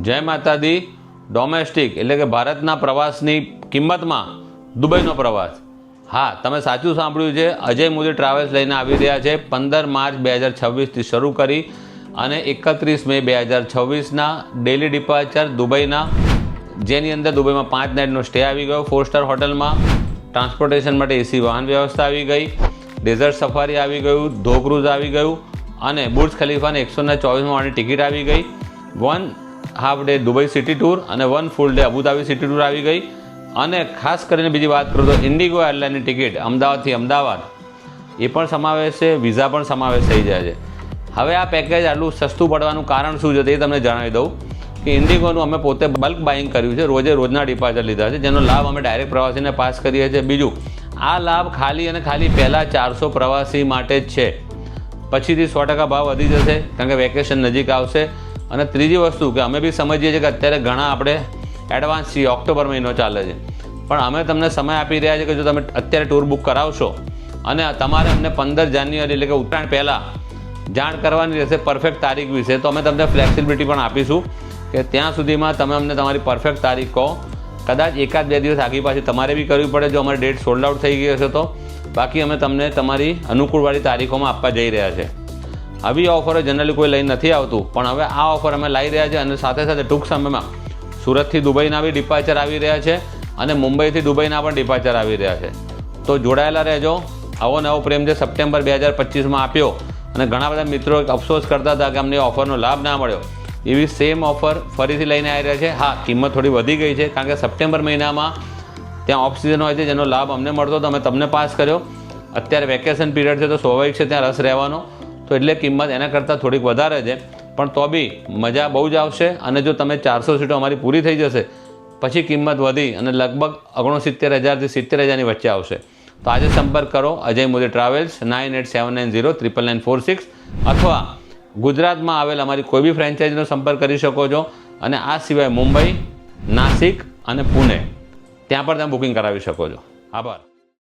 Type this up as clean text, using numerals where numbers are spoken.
જય માતાજી ડોમેસ્ટિક એટલે કે ભારતના પ્રવાસની કિંમતમાં દુબઈનો પ્રવાસ। હા, તમે સાચું સાંભળ્યું છે। અજય મોદી ટ્રાવેલ્સ લઈને આવી રહ્યા છે 15 માર્ચ 2026થી શરૂ કરી અને 31 મે 2026ના ડેલી ડિપાર્ચર દુબઈના, જેની અંદર દુબઈમાં 5 નાઇટનો સ્ટે આવી ગયો 4 સ્ટાર હોટલમાં, ટ્રાન્સપોર્ટેશન માટે એસી વાહન વ્યવસ્થા આવી ગઈ, ડેઝર્ટ સફારી આવી ગયું, ધો ક્રૂઝ આવી ગયું અને બુર્જ ખલીફાને 124 માળની ટિકિટ આવી ગઈ, 1 half day Dubai city tour અને 1 full day Abu Dhabi city tour આવી ગઈ। અને ખાસ કરીને બીજી વાત કરું તો ઇન્ડિગો એરલાઇનની ટિકિટ અમદાવાદથી અમદાવાદ એ પણ સમાવેશ છે, વિઝા પણ સમાવેશ થઈ જાય છે। હવે આ પેકેજ આટલું સસ્તું પડવાનું કારણ શું છે તે તમને જણાવી દઉં કે ઇન્ડિગોનું અમે પોતે બલ્ક બાઇંગ કર્યું છે, રોજના ડિપાર્ચર લીધા છે, જેનો લાભ અમે ડાયરેક્ટ પ્રવાસીને પાસ કરીએ છીએ। બીજું, આ લાભ ખાલી અને ખાલી પહેલાં 400 પ્રવાસી માટે જ છે, પછીથી 100% ભાવ વધી જશે કારણ કે વેકેશન નજીક આવશે। અને ત્રીજી વસ્તુ કે અમે બી સમજીએ છીએ કે અત્યારે ઘણા આપણે એડવાન્સ છીએ, ઓક્ટોબર મહિનો ચાલે છે, પણ અમે તમને સમય આપી રહ્યા છીએ કે જો તમે અત્યારે ટૂર બુક કરાવશો અને તમારે અમને 15 જાન્યુઆરી એટલે કે ઉત્તરાયણ પહેલાં જાણ કરવાની રહેશે પરફેક્ટ તારીખ વિશે, તો અમે તમને ફ્લેક્સિબિલિટી પણ આપીશું કે ત્યાં સુધીમાં તમે અમને તમારી પરફેક્ટ તારીખ કહો। કદાચ 1-2 દિવસ આગી પાછી તમારે બી કરવી પડે જો અમારી ડેટ સોલ્ડ આઉટ થઈ ગઈ હશે તો, બાકી અમે તમને તમારી અનુકૂળવાળી તારીખોમાં આપવા જઈ રહ્યા છે। આવી ઓફરો જનરલી કોઈ લઈને નથી આવતું, પણ હવે આ ઓફર અમે લાવી રહ્યા છીએ અને સાથે સાથે ટૂંક સમયમાં સુરતથી દુબઈના બી ડિપાર્ચર આવી રહ્યા છે અને મુંબઈથી દુબઈના પણ ડિપાર્ચર આવી રહ્યા છે। તો જોડાયેલા રહેજો। આવો નવો પ્રેમ જે સપ્ટેમ્બર 2025માં આપ્યો અને ઘણા બધા મિત્રો અફસોસ કરતા હતા કે અમને ઓફરનો લાભ ના મળ્યો, એવી સેમ ઓફર ફરીથી લઈને આવી રહ્યા છે। હા, કિંમત થોડી વધી ગઈ છે કારણ કે સપ્ટેમ્બર મહિનામાં ત્યાં ઓફ સિઝન હોય છે જેનો લાભ અમને મળતો તો અમે તમને પાસ કર્યો। અત્યારે વેકેશન પીરિયડ છે તો સ્વાભાવિક છે ત્યાં રસ રહેવાનો, તો એટલે કિંમત એના કરતાં થોડીક વધારે છે, પણ તો બી મજા બહુ જ આવશે। અને જો તમે 400 સીટો અમારી પૂરી થઈ જશે પછી કિંમત વધી અને લગભગ 69,000થી 70,000ની વચ્ચે આવશે। તો આજે સંપર્ક કરો અજય મોદી ટ્રાવેલ્સ 9879090946 અથવા ગુજરાતમાં આવેલ અમારી કોઈ બી ફ્રેન્ચાઇઝીનો સંપર્ક કરી શકો છો। અને આ સિવાય મુંબઈ, નાસિક અને પુણે ત્યાં પણ તમે બુકિંગ કરાવી શકો છો। આભાર।